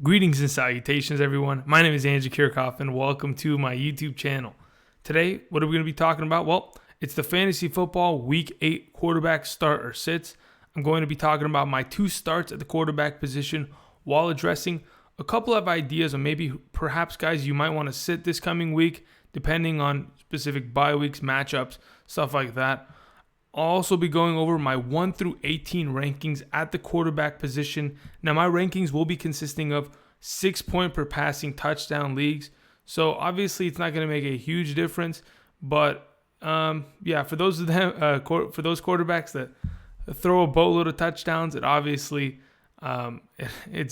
Greetings and salutations, everyone. My name is Andrew Kirchhoff, and welcome to my YouTube channel. Today, what are we going to be talking about? Well, it's the Fantasy Football Week 8 quarterback start or sits. I'm going to be talking about my 2 starts at the quarterback position while addressing a couple of ideas on maybe perhaps guys you might want to sit this coming week, depending on specific bye weeks, matchups, stuff like that. I'll also be going over my 1 through 18 rankings at the quarterback position. Now, my rankings will be consisting of 6-point per passing touchdown leagues. So, obviously, it's not going to make a huge difference. But, for those of them, for those quarterbacks that throw a boatload of touchdowns, it's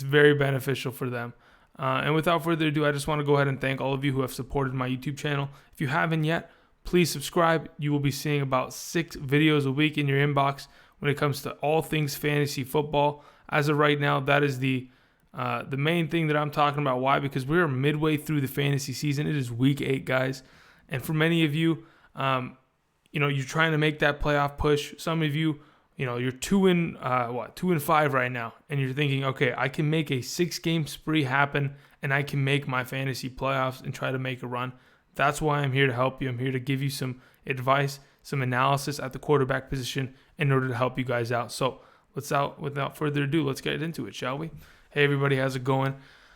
very beneficial for them. And without further ado, I just want to go ahead and thank all of you who have supported my YouTube channel. If you haven't yet, please subscribe. You will be seeing about 6 videos a week in your inbox when it comes to all things fantasy football. As of right now, that is the main thing that I'm talking about. Why? Because we're midway through the fantasy season. It is week 8, guys. And for many of you, you're trying to make that playoff push. Some of you, you're 2-5 right now, and you're thinking, okay, I can make a 6-game spree happen, and I can make my fantasy playoffs and try to make a run. That's why I'm here to help you. I'm here to give you some advice, some analysis at the quarterback position in order to help you guys out. So without further ado, let's get into it, shall we? Hey, everybody, how's it going?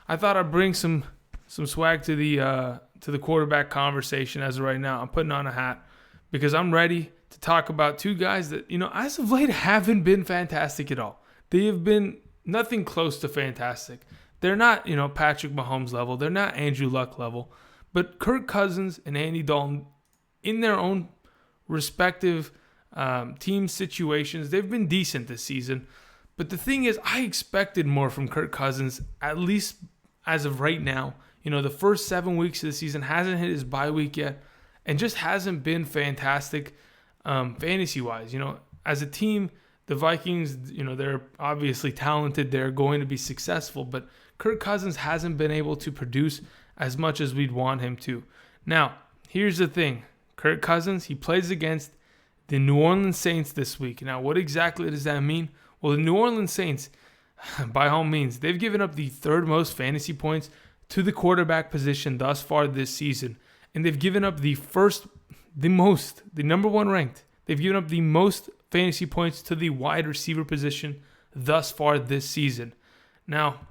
I thought I'd bring some swag to the quarterback conversation as of right now. I'm putting on a hat because I'm ready to talk about 2 guys that, as of late haven't been fantastic at all. They have been nothing close to fantastic. They're not, Patrick Mahomes level. They're not Andrew Luck level. But Kirk Cousins and Andy Dalton, in their own respective team situations, they've been decent this season. But the thing is, I expected more from Kirk Cousins, at least as of right now. The first 7 weeks of the season hasn't hit his bye week yet and just hasn't been fantastic fantasy-wise. As a team, the Vikings, they're obviously talented. They're going to be successful. But Kirk Cousins hasn't been able to produce as much as we'd want him to. Now, here's the thing. Kirk Cousins, he plays against the New Orleans Saints this week. Now, what exactly does that mean? Well, the New Orleans Saints, by all means, they've given up the 3rd most fantasy points to the quarterback position thus far this season. And they've given up the number 1 ranked. They've given up the most fantasy points to the wide receiver position thus far this season. Now,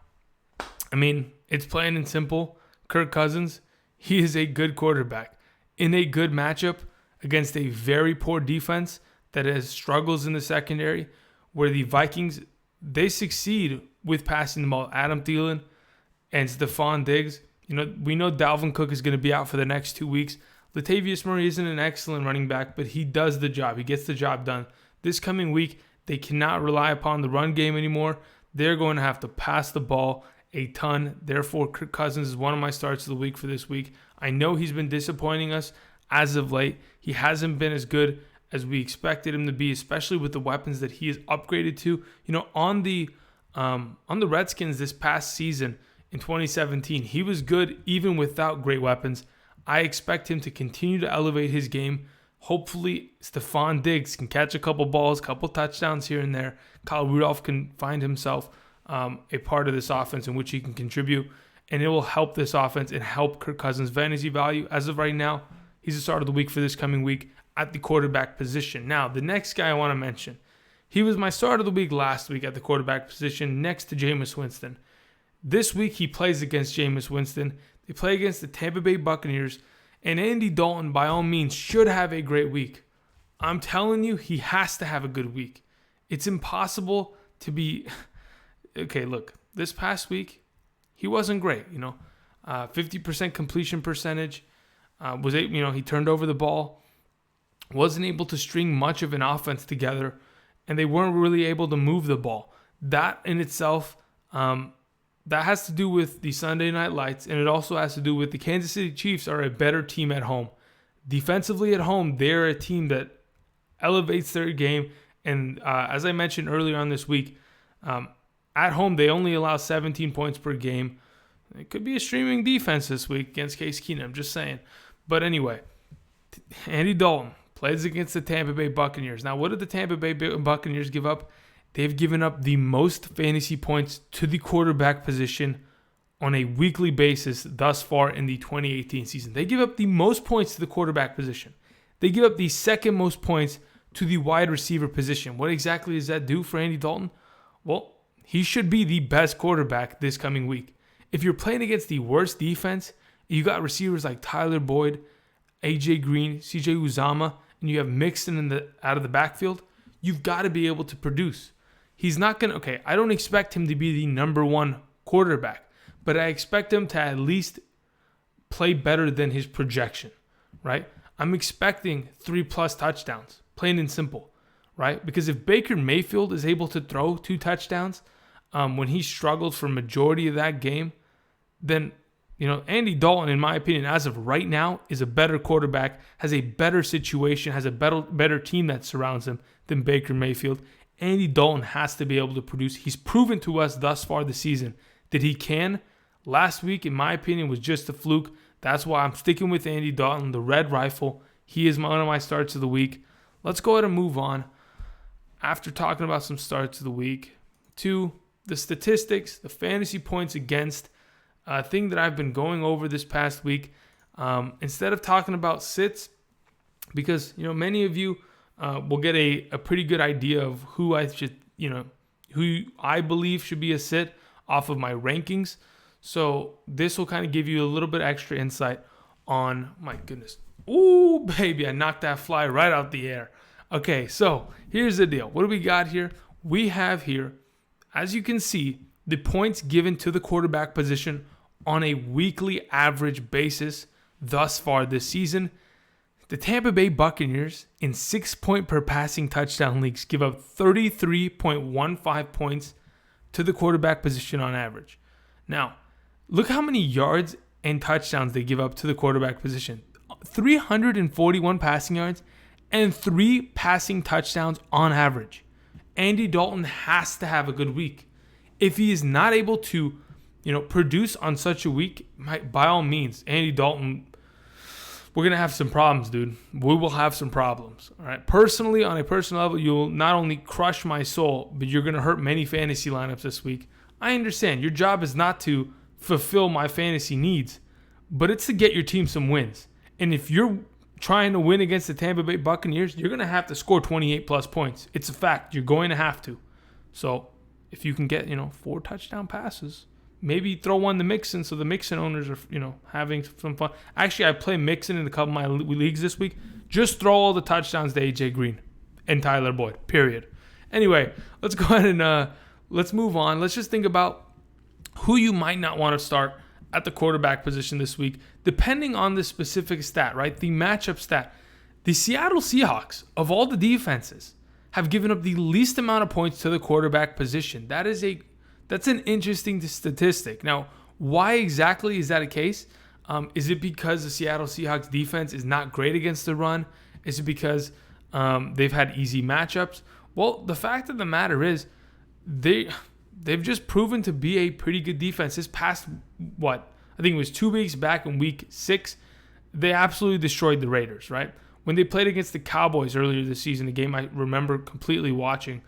it's plain and simple. Kirk Cousins, he is a good quarterback in a good matchup against a very poor defense that has struggles in the secondary, where the Vikings, they succeed with passing the ball. Adam Thielen and Stephon Diggs. We know Dalvin Cook is going to be out for the next 2 weeks. Latavius Murray isn't an excellent running back, but he does the job. He gets the job done. This coming week, they cannot rely upon the run game anymore. They're going to have to pass the ball a ton. Therefore, Kirk Cousins is one of my starts of the week for this week. I know he's been disappointing us as of late. He hasn't been as good as we expected him to be, especially with the weapons that he has upgraded to. On the Redskins this past season in 2017, he was good even without great weapons. I expect him to continue to elevate his game. Hopefully, Stephon Diggs can catch a couple balls, couple touchdowns here and there. Kyle Rudolph can find himself a part of this offense in which he can contribute, and it will help this offense and help Kirk Cousins' fantasy value. As of right now, he's the start of the week for this coming week at the quarterback position. Now, the next guy I want to mention, he was my start of the week last week at the quarterback position next to Jameis Winston. This week, he plays against Jameis Winston. They play against the Tampa Bay Buccaneers, and Andy Dalton, by all means, should have a great week. I'm telling you, he has to have a good week. It's impossible to be... Okay, look, this past week, he wasn't great, 50% completion percentage, he turned over the ball, wasn't able to string much of an offense together, and they weren't really able to move the ball. That in itself, that has to do with the Sunday Night Lights, and it also has to do with the Kansas City Chiefs are a better team at home. Defensively at home, they're a team that elevates their game, and as I mentioned earlier on this week, at home, they only allow 17 points per game. It could be a streaming defense this week against Case Keenum, I'm just saying. But anyway, Andy Dalton plays against the Tampa Bay Buccaneers. Now, what did the Tampa Bay Buccaneers give up? They've given up the most fantasy points to the quarterback position on a weekly basis thus far in the 2018 season. They give up the most points to the quarterback position. They give up the second most points to the wide receiver position. What exactly does that do for Andy Dalton? Well, he should be the best quarterback this coming week. If you're playing against the worst defense, you got receivers like Tyler Boyd, AJ Green, CJ Uzama, and you have Mixon out of the backfield, you've got to be able to produce. He's not going to, okay, I don't expect him to be the number one quarterback, but I expect him to at least play better than his projection, right? I'm expecting 3+ touchdowns, plain and simple, right? Because if Baker Mayfield is able to throw 2 touchdowns when he struggled for majority of that game, then Andy Dalton, in my opinion, as of right now, is a better quarterback, has a better situation, has a better team that surrounds him than Baker Mayfield. Andy Dalton has to be able to produce. He's proven to us thus far this season that he can. Last week, in my opinion, was just a fluke. That's why I'm sticking with Andy Dalton, the Red Rifle. He is one of my starts of the week. Let's go ahead and move on, after talking about some starts of the week, to the statistics, the fantasy points against, thing that I've been going over this past week. Instead of talking about sits, because many of you will get a pretty good idea of who I believe should be a sit off of my rankings. So this will kind of give you a little bit extra insight on, my goodness. Ooh, baby, I knocked that fly right out the air. Okay, so here's the deal. What do we got here? We have here, as you can see, the points given to the quarterback position on a weekly average basis thus far this season. The Tampa Bay Buccaneers in 6-point per passing touchdown leagues give up 33.15 points to the quarterback position on average. Now, look how many yards and touchdowns they give up to the quarterback position. 341 passing yards and 3 passing touchdowns on average. Andy Dalton has to have a good week. If he is not able to, produce on such a week, by all means, Andy Dalton, we're going to have some problems, dude. We will have some problems. All right. Personally, on a personal level, you'll not only crush my soul, but you're going to hurt many fantasy lineups this week. I understand. Your job is not to fulfill my fantasy needs, but it's to get your team some wins. And if you're trying to win against the Tampa Bay Buccaneers, you're going to have to score 28+ points. It's a fact. You're going to have to. So if you can get, 4 touchdown passes, maybe throw one to Mixon so the Mixon owners are, having some fun. Actually, I play Mixon in a couple of my leagues this week. Just throw all the touchdowns to AJ Green and Tyler Boyd, period. Anyway, let's go ahead and let's move on. Let's just think about who you might not want to start at the quarterback position this week, depending on the specific stat, right? The matchup stat. The Seattle Seahawks, of all the defenses, have given up the least amount of points to the quarterback position. That's an interesting statistic. Now, why exactly is that a case? Is it because the Seattle Seahawks defense is not great against the run? Is it because they've had easy matchups? Well, the fact of the matter is they've just proven to be a pretty good defense. This past, I think it was 2 weeks back in week 6, they absolutely destroyed the Raiders, right? When they played against the Cowboys earlier this season, a game I remember completely watching,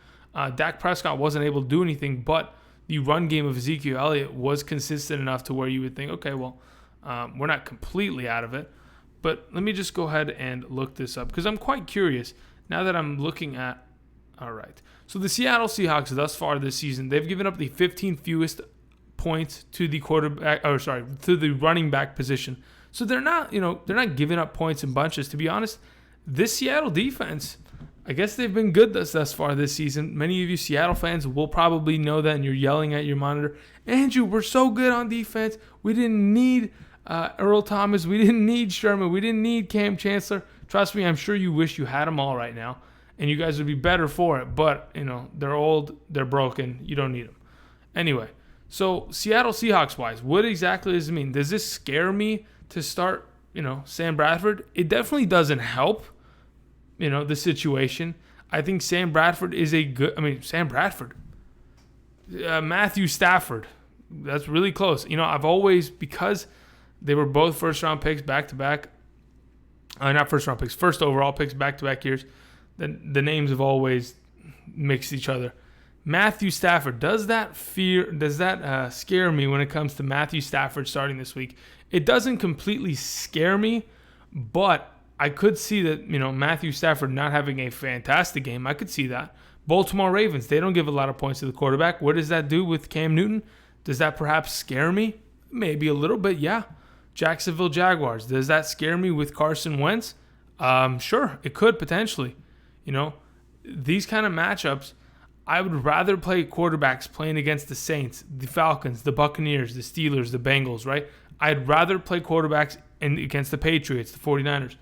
Dak Prescott wasn't able to do anything, but the run game of Ezekiel Elliott was consistent enough to where you would think, okay, well, we're not completely out of it. But let me just go ahead and look this up because I'm quite curious now that I'm looking at. All right. So the Seattle Seahawks thus far this season, they've given up the 15 fewest points to the to the running back position. So they're not giving up points in bunches. To be honest, this Seattle defense, I guess they've been good thus far this season. Many of you Seattle fans will probably know that, and you're yelling at your monitor, Andrew, we're so good on defense. We didn't need Earl Thomas. We didn't need Sherman. We didn't need Cam Chancellor. Trust me, I'm sure you wish you had them all right now, and you guys would be better for it. But, they're old. They're broken. You don't need them. Anyway, so Seattle Seahawks-wise, what exactly does it mean? Does this scare me to start, Sam Bradford? It definitely doesn't help, the situation. I think Sam Bradford is Matthew Stafford. That's really close. I've always, because they were both first-round picks back-to-back, not first-round picks, first overall picks back-to-back years, the names have always mixed each other. Matthew Stafford. Does that scare me when it comes to Matthew Stafford starting this week? It doesn't completely scare me, but I could see that, Matthew Stafford not having a fantastic game. I could see that. Baltimore Ravens, they don't give a lot of points to the quarterback. What does that do with Cam Newton? Does that perhaps scare me? Maybe a little bit, yeah. Jacksonville Jaguars, does that scare me with Carson Wentz? Sure, it could potentially. These kind of matchups, I would rather play quarterbacks playing against the Saints, the Falcons, the Buccaneers, the Steelers, the Bengals, right? I'd rather play quarterbacks against the Patriots, the 49ers.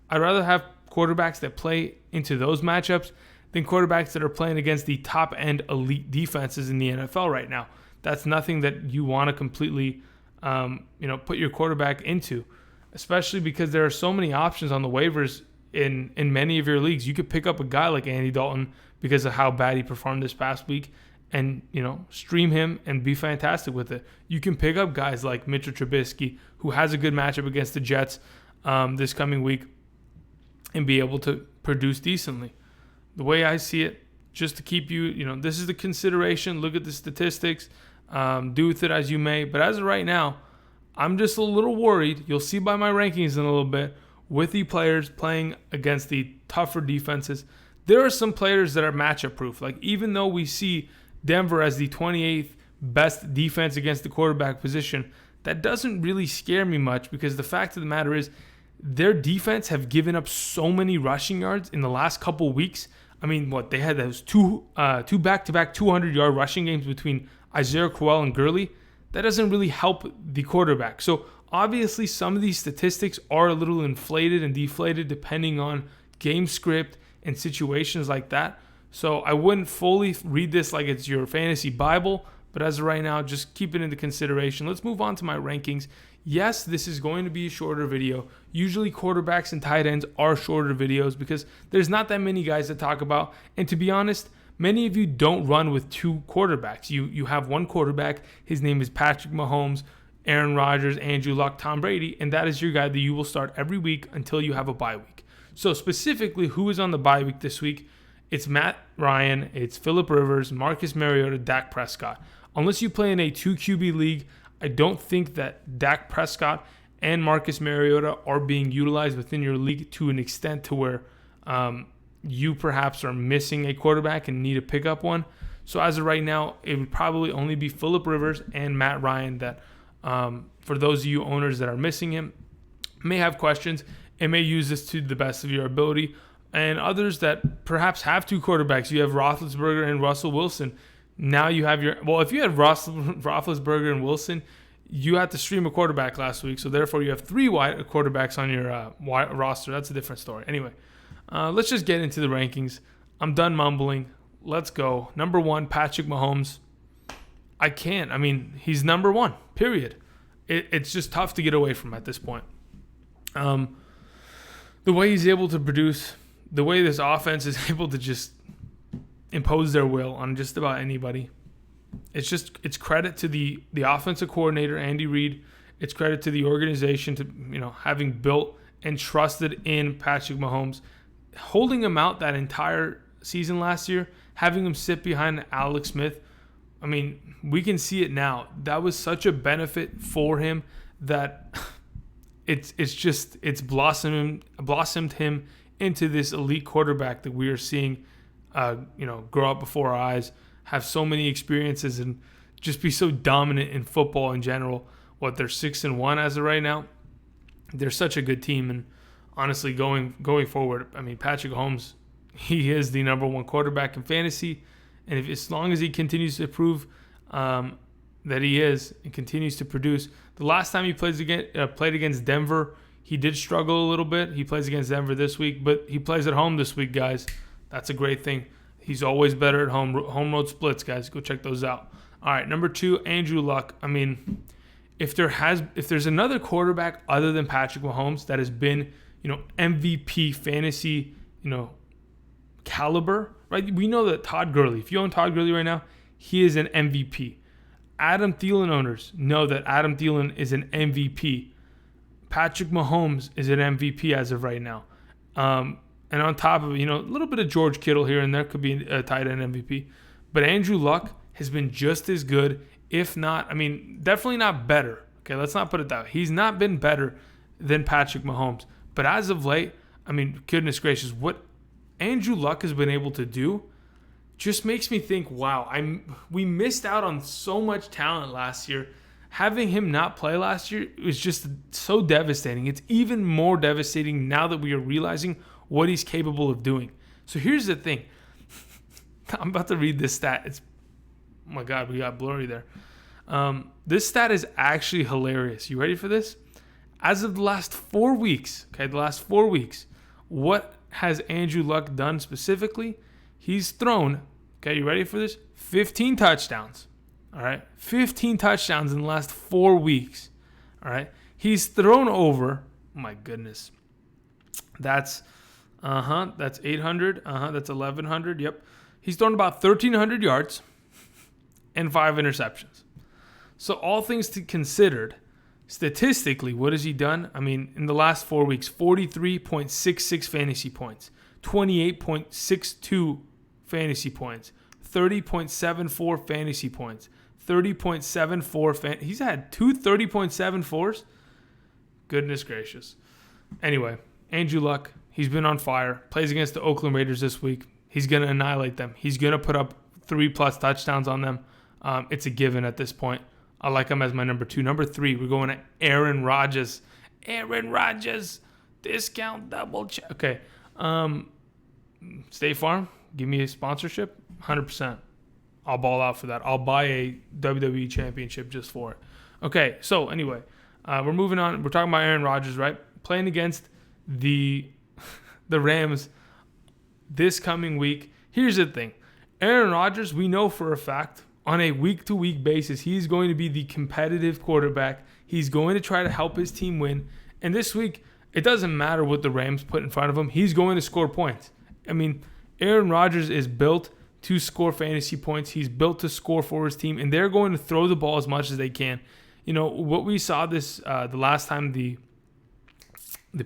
I'd rather have quarterbacks that play into those matchups than quarterbacks that are playing against the top-end elite defenses in the NFL right now. That's nothing that you want to completely, put your quarterback into, especially because there are so many options on the waivers in many of your leagues. You could pick up a guy like Andy Dalton because of how bad he performed this past week and, stream him and be fantastic with it. You can pick up guys like Mitch Trubisky, who has a good matchup against the Jets this coming week, and be able to produce decently. The way I see it, just to keep you, this is the consideration. Look at the statistics. Do with it as you may. But as of right now, I'm just a little worried. You'll see by my rankings in a little bit with the players playing against the tougher defenses. There are some players that are matchup proof. Like, even though we see Denver as the 28th best defense against the quarterback position, that doesn't really scare me much, because the fact of the matter is their defense have given up so many rushing yards in the last couple weeks. I mean, they had those two back-to-back 200-yard rushing games between Isaiah Crowell and Gurley. That doesn't really help the quarterback. So obviously some of these statistics are a little inflated and deflated depending on game script and situations like that. So I wouldn't fully read this like it's your fantasy Bible, but as of right now, just keep it into consideration. Let's move on to my rankings. Yes, this is going to be a shorter video. Usually quarterbacks and tight ends are shorter videos because there's not that many guys to talk about. And to be honest, many of you don't run with two quarterbacks. You have one quarterback. His name is Patrick Mahomes, Aaron Rodgers, Andrew Luck, Tom Brady, and that is your guy that you will start every week until you have a bye week. So specifically, who is on the bye week this week? It's Matt Ryan, it's Phillip Rivers, Marcus Mariota, Dak Prescott. Unless you play in a 2 QB league, I don't think that Dak Prescott and Marcus Mariota are being utilized within your league to an extent to where you perhaps are missing a quarterback and need to pick up one. So as of right now, it would probably only be Phillip Rivers and Matt Ryan that, for those of you owners that are missing him, may have questions and may use this to the best of your ability. And others that perhaps have two quarterbacks, you have Roethlisberger and Russell Wilson. Now you have if you had Roethlisberger and Wilson, you had to stream a quarterback last week. So therefore you have 3 quarterbacks on your roster. That's a different story. Anyway, let's just get into the rankings. I'm done mumbling. Let's go. Number 1, Patrick Mahomes. I can't. I mean, he's number 1, period. It's just tough to get away from at this point. The way he's able to produce, the way this offense is able to just impose their will on just about anybody. It's credit to the offensive coordinator, Andy Reid. It's credit to the organization to, having built and trusted in Patrick Mahomes, holding him out that entire season last year, having him sit behind Alex Smith. I mean, we can see it now. That was such a benefit for him that it's blossomed him into this elite quarterback that we are seeing, grow up before our eyes, have so many experiences, and just be so dominant in football in general. They're 6-1 as of right now. They're such a good team, and honestly, going forward, I mean, Patrick Mahomes, he is the number 1 quarterback in fantasy, and as long as he continues to prove that he is and continues to produce. The last time he played against Denver, he did struggle a little bit. He plays against Denver this week, but he plays at home this week, guys. That's a great thing. He's always better at home. Home road splits, guys. Go check those out. All right, number 2, Andrew Luck. I mean, if there's another quarterback other than Patrick Mahomes that has been, MVP fantasy, caliber, right? We know that Todd Gurley, if you own Todd Gurley right now, he is an MVP. Adam Thielen owners know that Adam Thielen is an MVP. Patrick Mahomes is an MVP as of right now. And on top of it, a little bit of George Kittle here and there could be a tight end MVP. But Andrew Luck has been just as good, if not, definitely not better. Okay, let's not put it that way. He's not been better than Patrick Mahomes. But as of late, goodness gracious, what Andrew Luck has been able to do just makes me think, wow, we missed out on so much talent last year. Having him not play last year was just so devastating. It's even more devastating now that we are realizing what he's capable of doing. So here's the thing. I'm about to read this stat. Oh my God, we got blurry there. This stat is actually hilarious. You ready for this? As of the last 4 weeks, what has Andrew Luck done specifically? He's thrown, you ready for this? 15 touchdowns. All right, 15 touchdowns in the last 4 weeks. All right, he's thrown over. Oh my goodness, that's 800. That's 1100. Yep, he's thrown about 1,300 yards and 5 interceptions. So all things considered, statistically, what has he done? In the last 4 weeks, 43.66 fantasy points, 28.62 fantasy points, 30.74 fantasy points, 30.74 he's had two 30.74s. Goodness gracious. Anyway, Andrew Luck, he's been on fire. Plays against the Oakland Raiders this week. He's going to annihilate them. He's going to put up 3+ touchdowns on them. It's a given at this point. I like him as my number 2. Number 3, we're going to Aaron Rodgers. Aaron Rodgers, discount double check. Okay. State Farm, give me a sponsorship, 100%. I'll ball out for that. I'll buy a WWE championship just for it. Okay, so anyway, we're moving on. We're talking about Aaron Rodgers, right? Playing against the Rams this coming week. Here's the thing. Aaron Rodgers, we know for a fact, on a week-to-week basis, he's going to be the competitive quarterback. He's going to try to help his team win. And this week, it doesn't matter what the Rams put in front of him. He's going to score points. Aaron Rodgers is built to score fantasy points. He's built to score for his team, and they're going to throw the ball as much as they can. What we saw the last time the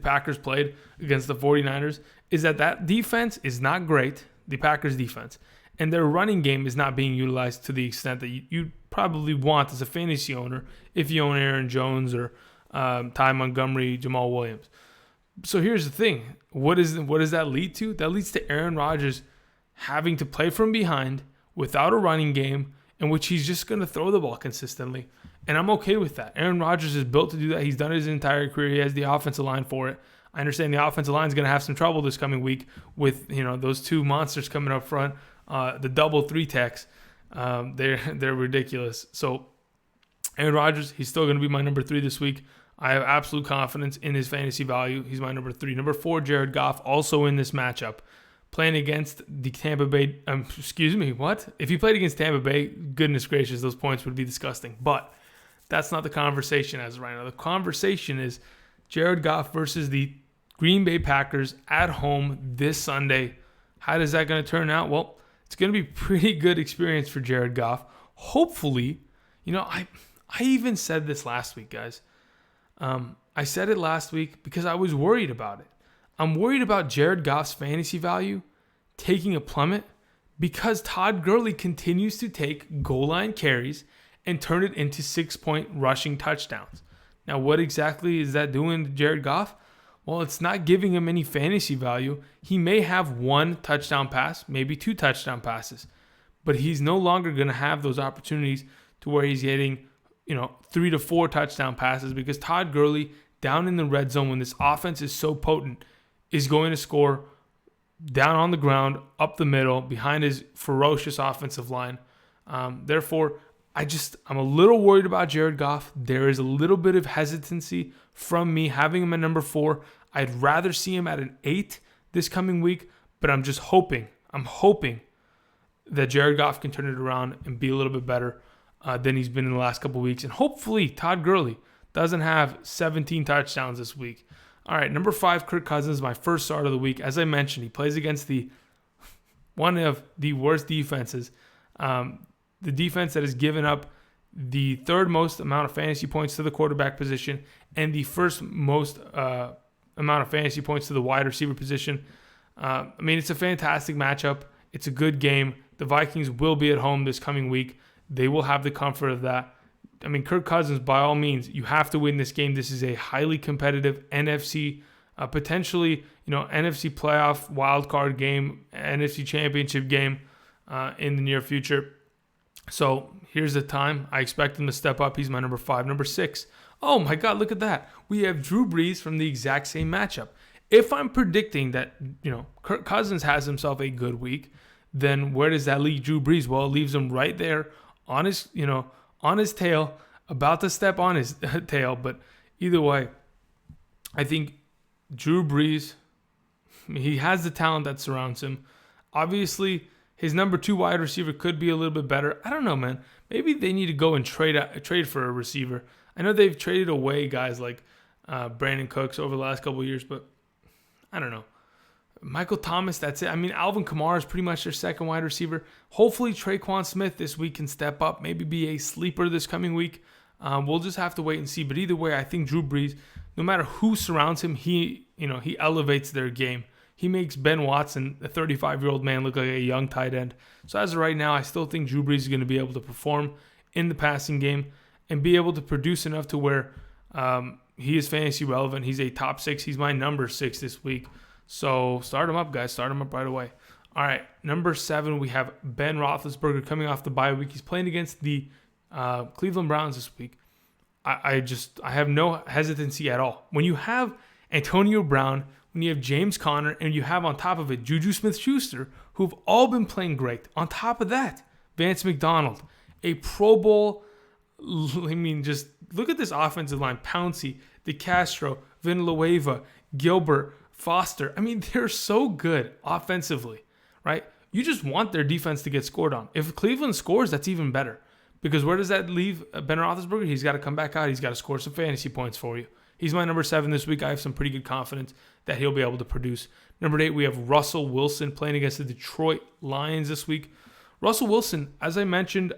Packers played against the 49ers is that defense is not great, the Packers defense, and their running game is not being utilized to the extent that you probably want as a fantasy owner if you own Aaron Jones or Ty Montgomery, Jamal Williams. So here's the thing. What does that lead to? That leads to Aaron Rodgers having to play from behind without a running game in which he's just going to throw the ball consistently. And I'm okay with that. Aaron Rodgers is built to do that. He's done it his entire career. He has the offensive line for it. I understand the offensive line is going to have some trouble this coming week with those two monsters coming up front, the double 3 techs. They're ridiculous. So Aaron Rodgers, he's still going to be my number 3 this week. I have absolute confidence in his fantasy value. He's my number 3. Number 4, Jared Goff, also in this matchup. Playing against the Tampa Bay, what? If he played against Tampa Bay, goodness gracious, those points would be disgusting. But that's not the conversation as of right now. The conversation is Jared Goff versus the Green Bay Packers at home this Sunday. How is that going to turn out? Well, it's going to be a pretty good experience for Jared Goff. Hopefully, I even said this last week, guys. I said it last week because I was worried about it. I'm worried about Jared Goff's fantasy value taking a plummet because Todd Gurley continues to take goal line carries and turn it into 6-point rushing touchdowns. Now, what exactly is that doing to Jared Goff? Well, it's not giving him any fantasy value. He may have 1 touchdown pass, maybe 2 touchdown passes, but he's no longer going to have those opportunities to where he's getting 3 to 4 touchdown passes because Todd Gurley down in the red zone when this offense is so potent is going to score down on the ground, up the middle, behind his ferocious offensive line. Therefore, I'm a little worried about Jared Goff. There is a little bit of hesitancy from me having him at number 4. I'd rather see him at an 8 this coming week, but I'm hoping that Jared Goff can turn it around and be a little bit better than he's been in the last couple of weeks. And hopefully Todd Gurley doesn't have 17 touchdowns this week. All right, number 5, Kirk Cousins, my first start of the week. As I mentioned, he plays against one of the worst defenses. The defense that has given up the 3rd most amount of fantasy points to the quarterback position and the 1st most amount of fantasy points to the wide receiver position. It's a fantastic matchup. It's a good game. the Vikings will be at home this coming week. They will have the comfort of that. I mean, Kirk Cousins, by all means, you have to win this game. This is a highly competitive NFC, potentially, NFC playoff wildcard game, NFC championship game in the near future. So here's the time. I expect him to step up. He's my number 5. Number 6. Oh my God, look at that. We have Drew Brees from the exact same matchup. If I'm predicting that, Kirk Cousins has himself a good week, then where does that leave Drew Brees? Well, it leaves him right there on his, on his tail, about to step on his tail. But either way, I think Drew Brees, he has the talent that surrounds him. Obviously, his number 2 wide receiver could be a little bit better. I don't know, man. Maybe they need to go and trade for a receiver. I know they've traded away guys like Brandon Cooks over the last couple of years, but I don't know. Michael Thomas, that's it. I mean, Alvin Kamara is pretty much their second wide receiver. Hopefully, Traquan Smith this week can step up, maybe be a sleeper this coming week. We'll just have to wait and see. But either way, I think Drew Brees, no matter who surrounds him, he elevates their game. He makes Ben Watson, a 35-year-old man, look like a young tight end. So as of right now, I still think Drew Brees is going to be able to perform in the passing game and be able to produce enough to where he is fantasy relevant. He's a top 6. He's my number 6 this week. So start him up, guys. Start him up right away. All right, number 7, we have Ben Roethlisberger coming off the bye week. He's playing against the Cleveland Browns this week. I have no hesitancy at all. When you have Antonio Brown, when you have James Conner, and you have on top of it Juju Smith-Schuster, who've all been playing great. On top of that, Vance McDonald, a Pro Bowl. I mean, just look at this offensive line. Pouncey, DeCastro, Villanueva, Gilbert, Foster. I mean, they're so good offensively, right? You just want their defense to get scored on. If Cleveland scores, that's even better. Because where does that leave Ben Roethlisberger? He's got to come back out. He's got to score some fantasy points for you. He's my number 7 this week. I have some pretty good confidence that he'll be able to produce. Number 8, we have Russell Wilson playing against the Detroit Lions this week. Russell Wilson, as I mentioned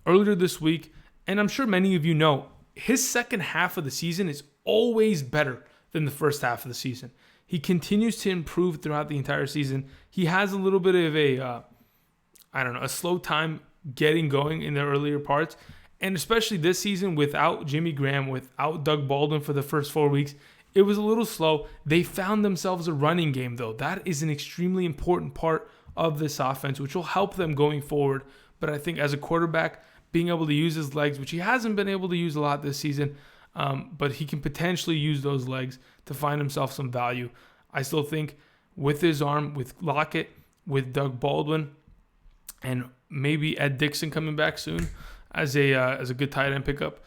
earlier this week, and I'm sure many of you know, his second half of the season is always better than the first half of the season. He continues to improve throughout the entire season. He has a little bit of a slow time getting going in the earlier parts. And especially this season, without Jimmy Graham, without Doug Baldwin for the first 4 weeks, it was a little slow. They found themselves a running game, though. That is an extremely important part of this offense, which will help them going forward. But I think as a quarterback, being able to use his legs, which he hasn't been able to use a lot this season, but he can potentially use those legs to find himself some value. I still think with his arm, with Lockett, with Doug Baldwin, and maybe Ed Dixon coming back soon as a good tight end pickup,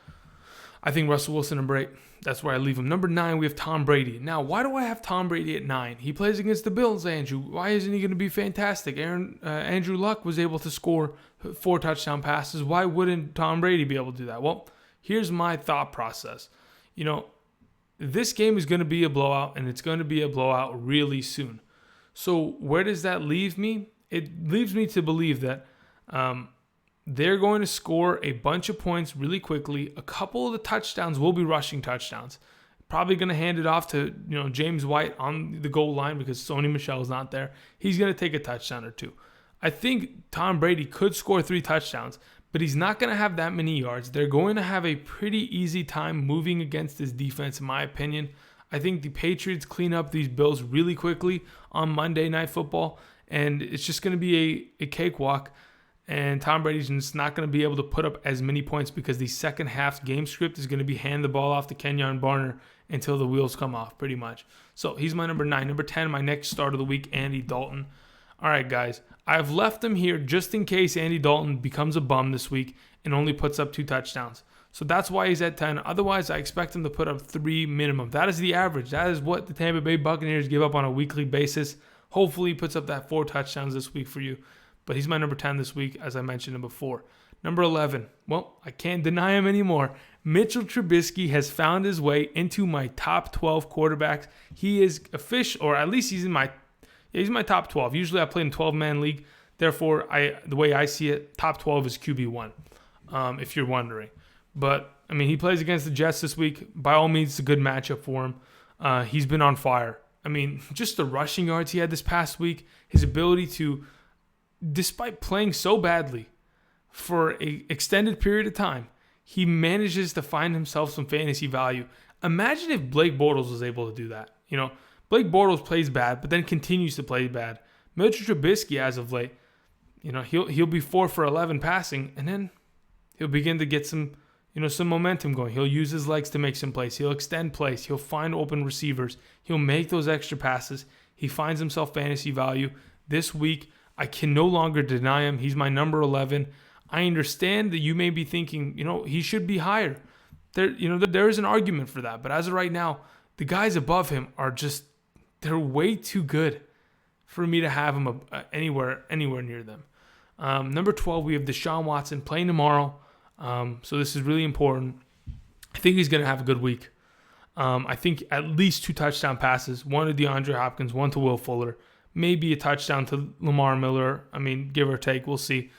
I think Russell Wilson number 8. That's where I leave him. Number 9, we have Tom Brady. Now, why do I have Tom Brady at 9? He plays against the Bills, Andrew. Why isn't he going to be fantastic? Andrew Luck was able to score 4 touchdown passes. Why wouldn't Tom Brady be able to do that? Well, here's my thought process. This game is going to be a blowout, and it's going to be a blowout really soon. So where does that leave me? It leaves me to believe that they're going to score a bunch of points really quickly. A couple of the touchdowns will be rushing touchdowns. Probably going to hand it off to James White on the goal line because Sony Michel's not there. He's going to take a touchdown or 2. I think Tom Brady could score 3 touchdowns, but he's not going to have that many yards. They're going to have a pretty easy time moving against this defense, in my opinion. I think the Patriots clean up these Bills really quickly on Monday Night Football, and it's just going to be a cakewalk. And Tom Brady's just not going to be able to put up as many points because the second half game script is going to be hand the ball off to Kenyon Barner until the wheels come off, pretty much. So he's my number 9. Number 10, my next start of the week, Andy Dalton. All right, guys. I've left him here just in case Andy Dalton becomes a bum this week and only puts up 2 touchdowns. So that's why he's at 10. Otherwise, I expect him to put up 3 minimum. That is the average. That is what the Tampa Bay Buccaneers give up on a weekly basis. Hopefully, he puts up that 4 touchdowns this week for you. But he's my number 10 this week, as I mentioned him before. Number 11. Well, I can't deny him anymore. Mitchell Trubisky has found his way into my top 12 quarterbacks. He is official, or at least he's in my top 12. Usually I play in 12-man league. Therefore, the way I see it, top 12 is QB1, if you're wondering. But, I mean, he plays against the Jets this week. By all means, it's a good matchup for him. He's been on fire. I mean, just the rushing yards he had this past week, his ability to despite playing so badly for an extended period of time, he manages to find himself some fantasy value. Imagine if Blake Bortles was able to do that. Blake Bortles plays bad, but then continues to play bad. Mitch Trubisky, as of late, he'll be 4 for 11 passing, and then he'll begin to get some momentum going. He'll use his legs to make some plays. He'll extend plays. He'll find open receivers. He'll make those extra passes. He finds himself fantasy value. This week, I can no longer deny him. He's my number 11. I understand that you may be thinking, he should be higher. There is an argument for that. But as of right now, the guys above him are they're way too good for me to have him anywhere near them. Number 12, we have Deshaun Watson playing tomorrow. So this is really important. I think he's going to have a good week. I think at least 2 touchdown passes, one to DeAndre Hopkins, one to Will Fuller, maybe a touchdown to Lamar Miller. I mean, give or take, we'll see.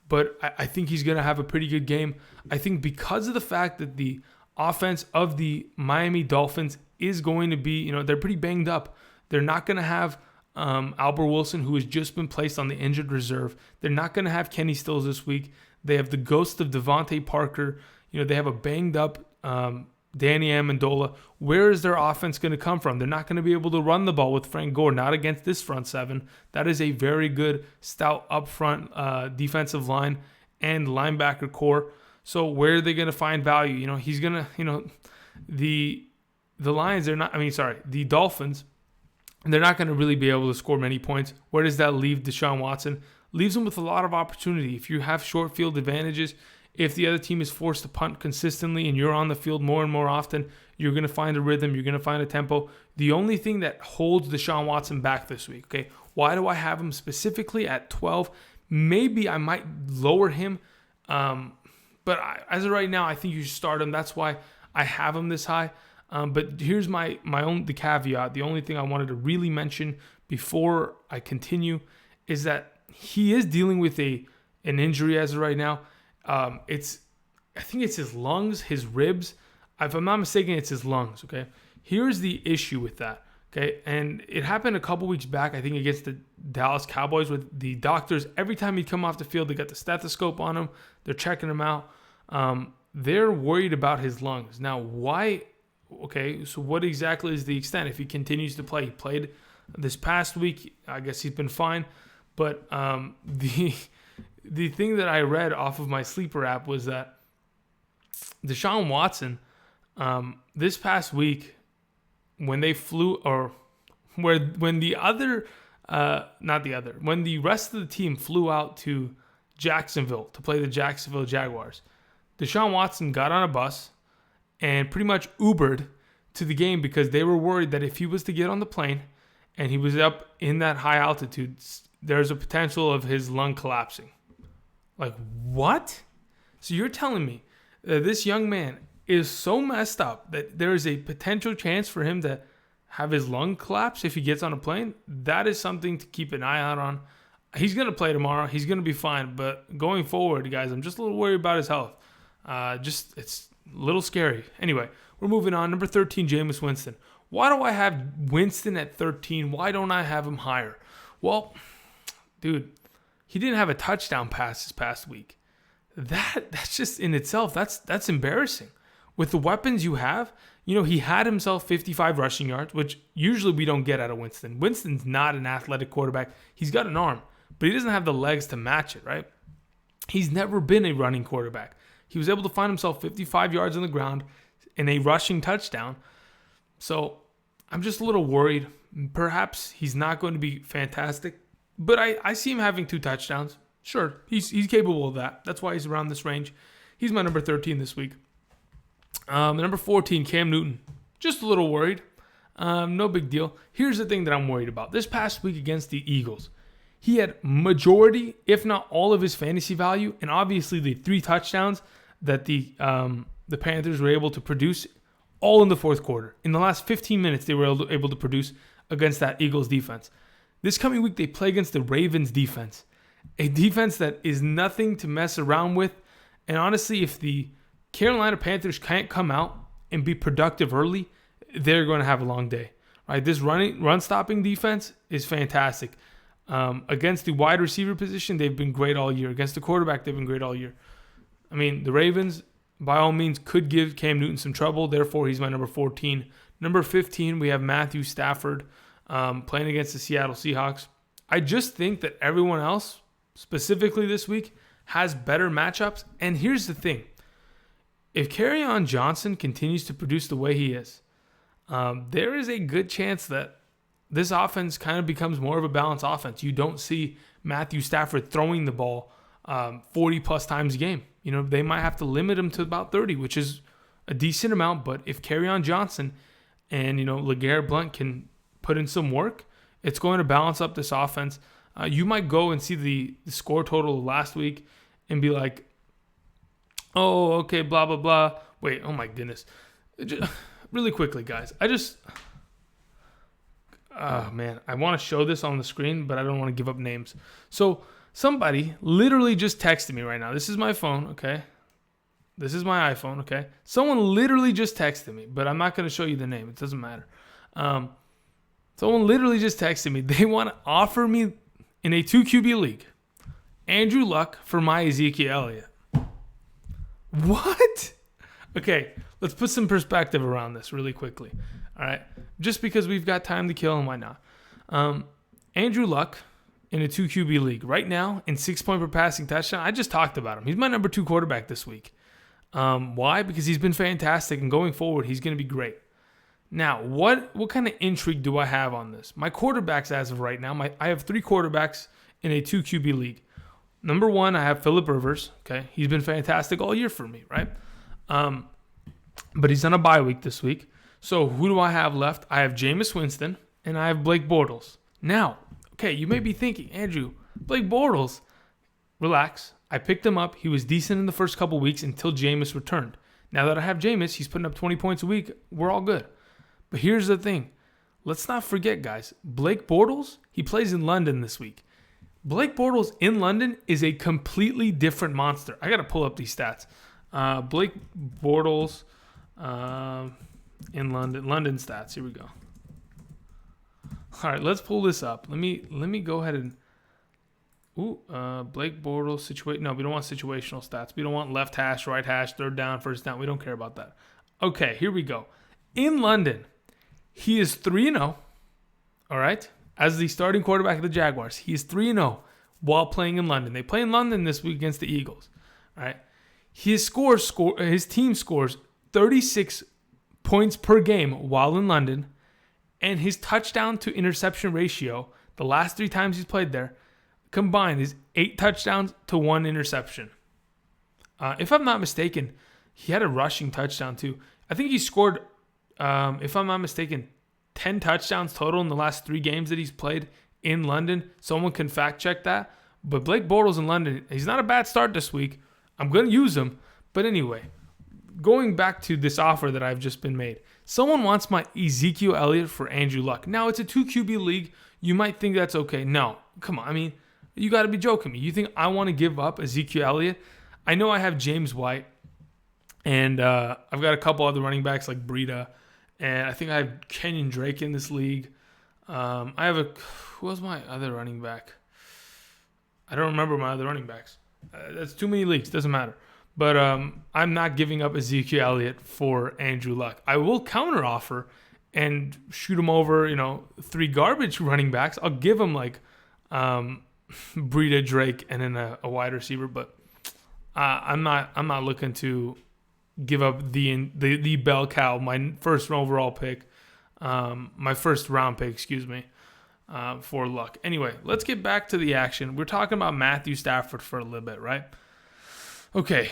But I think he's going to have a pretty good game. I think because of the fact that the offense of the Miami Dolphins is going to be, they're pretty banged up. They're not going to have Albert Wilson, who has just been placed on the injured reserve. They're not going to have Kenny Stills this week. They have the ghost of Devontae Parker. They have a banged up Danny Amendola. Where is their offense going to come from? They're not going to be able to run the ball with Frank Gore, not against this front seven. That is a very good, stout up front defensive line and linebacker core. So where are they going to find value? He's going to, the Lions, the Dolphins, they're not going to really be able to score many points. Where does that leave Deshaun Watson? Leaves him with a lot of opportunity. If you have short field advantages, if the other team is forced to punt consistently and you're on the field more and more often, you're going to find a rhythm. You're going to find a tempo. The only thing that holds Deshaun Watson back this week, okay, why do I have him specifically at 12? Maybe I might lower him, but as of right now, I think you should start him. That's why I have him this high. But here's the caveat. The only thing I wanted to really mention before I continue is that he is dealing with an injury as of right now. I think it's his lungs, his ribs. If I'm not mistaken, it's his lungs, okay? Here's the issue with that, okay? And it happened a couple weeks back, I think, against the Dallas Cowboys with the doctors. Every time he'd come off the field, they got the stethoscope on him. They're checking him out. They're worried about his lungs. Now, why? Okay, so what exactly is the extent? If he continues to play, he played this past week. I guess he's been fine. But the thing that I read off of my sleeper app was that Deshaun Watson, this past week, when the rest of the team flew out to Jacksonville to play the Jacksonville Jaguars, Deshaun Watson got on a bus and pretty much Ubered to the game because they were worried that if he was to get on the plane and he was up in that high altitude, there's a potential of his lung collapsing. Like, what? So you're telling me that this young man is so messed up that there is a potential chance for him to have his lung collapse if he gets on a plane? That is something to keep an eye out on. He's going to play tomorrow. He's going to be fine. But going forward, guys, I'm just a little worried about his health. It's a little scary. Anyway, we're moving on. Number 13, Jameis Winston. Why do I have Winston at 13? Why don't I have him higher? Well, dude, he didn't have a touchdown pass this past week. That's just in itself, that's embarrassing. With the weapons you have, he had himself 55 rushing yards, which usually we don't get out of Winston. Winston's not an athletic quarterback. He's got an arm, but he doesn't have the legs to match it, right? He's never been a running quarterback. He was able to find himself 55 yards on the ground in a rushing touchdown. So I'm just a little worried. Perhaps he's not going to be fantastic, but I see him having 2 touchdowns. Sure, he's capable of that. That's why he's around this range. He's my number 13 this week. Number 14, Cam Newton. Just a little worried. No big deal. Here's the thing that I'm worried about. This past week against the Eagles, he had majority, if not all, of his fantasy value, and obviously the 3 touchdowns that the Panthers were able to produce all in the fourth quarter. In the last 15 minutes, they were able to produce against that Eagles defense. This coming week, they play against the Ravens defense, a defense that is nothing to mess around with. And honestly, if the Carolina Panthers can't come out and be productive early, they're going to have a long day. Right? This run-stopping defense is fantastic. Against the wide receiver position, they've been great all year. Against the quarterback, they've been great all year. I mean, the Ravens, by all means, could give Cam Newton some trouble. Therefore, he's my number 14. Number 15, we have Matthew Stafford playing against the Seattle Seahawks. I just think that everyone else, specifically this week, has better matchups. And here's the thing. If Kerryon Johnson continues to produce the way he is, there is a good chance that this offense kind of becomes more of a balanced offense. You don't see Matthew Stafford throwing the ball 40-plus times a game. You know, they might have to limit him to about 30, which is a decent amount. But if Kerryon Johnson and, LeGarrette Blount can put in some work, it's going to balance up this offense. You might go and see the score total last week and be like, oh, okay, blah, blah, blah. Wait, oh my goodness. Really quickly, guys. I want to show this on the screen, but I don't want to give up names. So somebody literally just texted me right now. This is my phone, okay? This is my iPhone, okay? Someone literally just texted me, but I'm not going to show you the name. It doesn't matter. Someone literally just texted me. They want to offer me in a 2 QB league Andrew Luck for my Ezekiel Elliott. What? Okay, let's put some perspective around this really quickly. All right, just because we've got time to kill and why not? Andrew Luck in a 2 QB league right now in 6-point per passing touchdown. I just talked about him. He's my number 2 quarterback this week. Why? Because he's been fantastic, and going forward, he's going to be great. Now, what kind of intrigue do I have on this? My quarterbacks as of right now, I have 3 quarterbacks in a 2 QB league. Number 1, I have Phillip Rivers. Okay, he's been fantastic all year for me, right? But he's on a bye week this week. So who do I have left? I have Jameis Winston and I have Blake Bortles. Now, okay, you may be thinking, Andrew, Blake Bortles, relax. I picked him up. He was decent in the first couple weeks until Jameis returned. Now that I have Jameis, he's putting up 20 points a week. We're all good. But here's the thing. Let's not forget, guys. Blake Bortles, he plays in London this week. Blake Bortles in London is a completely different monster. I got to pull up these stats. Blake Bortles in London. London stats. Here we go. All right, let's pull this up. Let me go ahead and... Blake Bortles situation. No, we don't want situational stats. We don't want left hash, right hash, third down, first down. We don't care about that. Okay, here we go. In London, he is 3-0. All right? As the starting quarterback of the Jaguars, he is 3-0 while playing in London. They play in London this week against the Eagles. All right? His team scores 36 points per game while in London, and his touchdown to interception ratio, the last 3 times he's played there, combined is 8 touchdowns to 1 interception. If I'm not mistaken, he had a rushing touchdown too. I think he scored, if I'm not mistaken, 10 touchdowns total in the last 3 games that he's played in London. Someone can fact check that. But Blake Bortles in London, he's not a bad start this week. I'm going to use him. But anyway, going back to this offer that I've just been made. Someone wants my Ezekiel Elliott for Andrew Luck. Now, it's a 2 QB league. You might think that's okay. No, come on. I mean, you got to be joking me. You think I want to give up Ezekiel Elliott? I know I have James White, and I've got a couple other running backs like Breida, and I think I have Kenyon Drake in this league. Who was my other running back? I don't remember my other running backs. That's too many leagues. Doesn't matter. But I'm not giving up Ezekiel Elliott for Andrew Luck. I will counter offer and shoot him over, 3 garbage running backs. I'll give him like Breida, Drake, and then a wide receiver. But I'm not looking to give up the bell cow, my first overall pick, my first round pick, for Luck. Anyway, let's get back to the action. We're talking about Matthew Stafford for a little bit, right? Okay,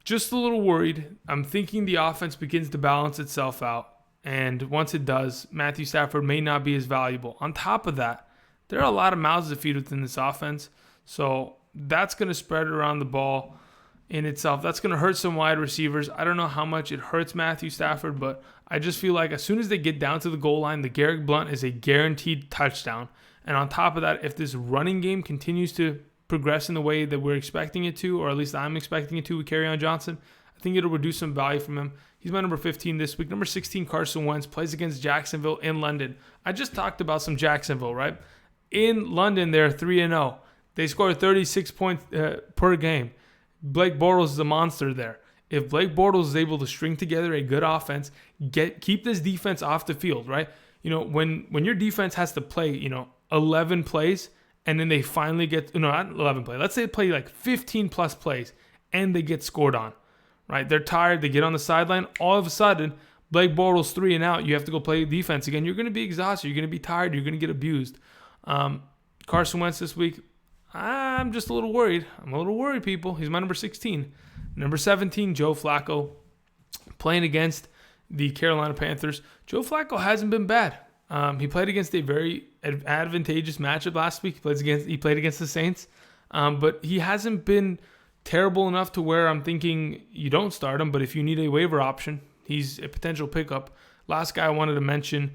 just a little worried. I'm thinking the offense begins to balance itself out, and once it does, Matthew Stafford may not be as valuable. On top of that, there are a lot of mouths to feed within this offense, so that's going to spread around the ball in itself. That's going to hurt some wide receivers. I don't know how much it hurts Matthew Stafford, but I just feel like as soon as they get down to the goal line, the Garrett Blount is a guaranteed touchdown. And on top of that, if this running game continues to progress in the way that we're expecting it to, or at least I'm expecting it to with Kerryon Johnson, I think it'll reduce some value from him. He's my number 15 this week. Number 16, Carson Wentz, plays against Jacksonville in London. I just talked about some Jacksonville, right? In London, they're 3-0. They score 36 points per game. Blake Bortles is a monster there. If Blake Bortles is able to string together a good offense, keep this defense off the field, right? When your defense has to play, 11 plays, and then they finally get, not 11 plays. Let's say they play like 15 plus plays, and they get scored on, right? They're tired. They get on the sideline. All of a sudden, Blake Bortles 3 and out. You have to go play defense again. You're going to be exhausted. You're going to be tired. You're going to get abused. Carson Wentz this week, I'm just a little worried. I'm a little worried, people. He's my number 16. Number 17, Joe Flacco, playing against the Carolina Panthers. Joe Flacco hasn't been bad. He played against a very advantageous matchup last week. He played against the Saints, but he hasn't been terrible enough to where I'm thinking you don't start him. But if you need a waiver option, he's a potential pickup. Last guy I wanted to mention,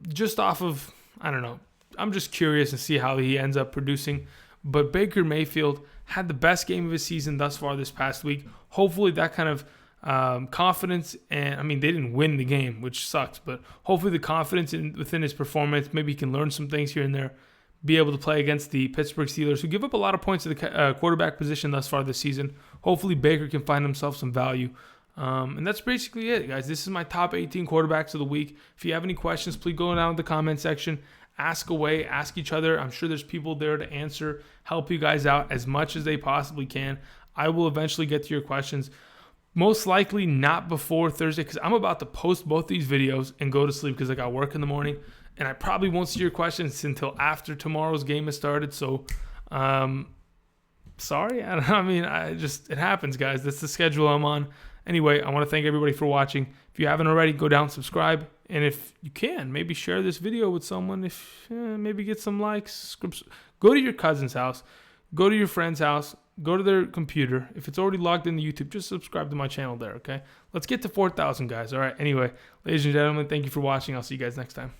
just off of, I don't know, I'm just curious to see how he ends up producing. But Baker Mayfield had the best game of his season thus far this past week. Hopefully that kind of confidence, and I mean, they didn't win the game, which sucks, but hopefully the confidence within his performance, maybe he can learn some things here and there, be able to play against the Pittsburgh Steelers, who give up a lot of points to the quarterback position thus far this season. Hopefully Baker can find himself some value. And that's basically it, guys. This is my top 18 quarterbacks of the week. If you have any questions, please go down in the comment section. Ask away, ask each other. I'm sure there's people there to answer, help you guys out as much as they possibly can. I will eventually get to your questions. Most likely not before Thursday, because I'm about to post both these videos and go to sleep because I got work in the morning. And I probably won't see your questions until after tomorrow's game has started. So, sorry. It happens, guys. That's the schedule I'm on. Anyway, I want to thank everybody for watching. If you haven't already, go down, subscribe. And if you can, maybe share this video with someone. Maybe get some likes. Go to your cousin's house. Go to your friend's house. Go to their computer. If it's already logged into YouTube, just subscribe to my channel there, okay? Let's get to 4,000, guys. All right. Anyway, ladies and gentlemen, thank you for watching. I'll see you guys next time.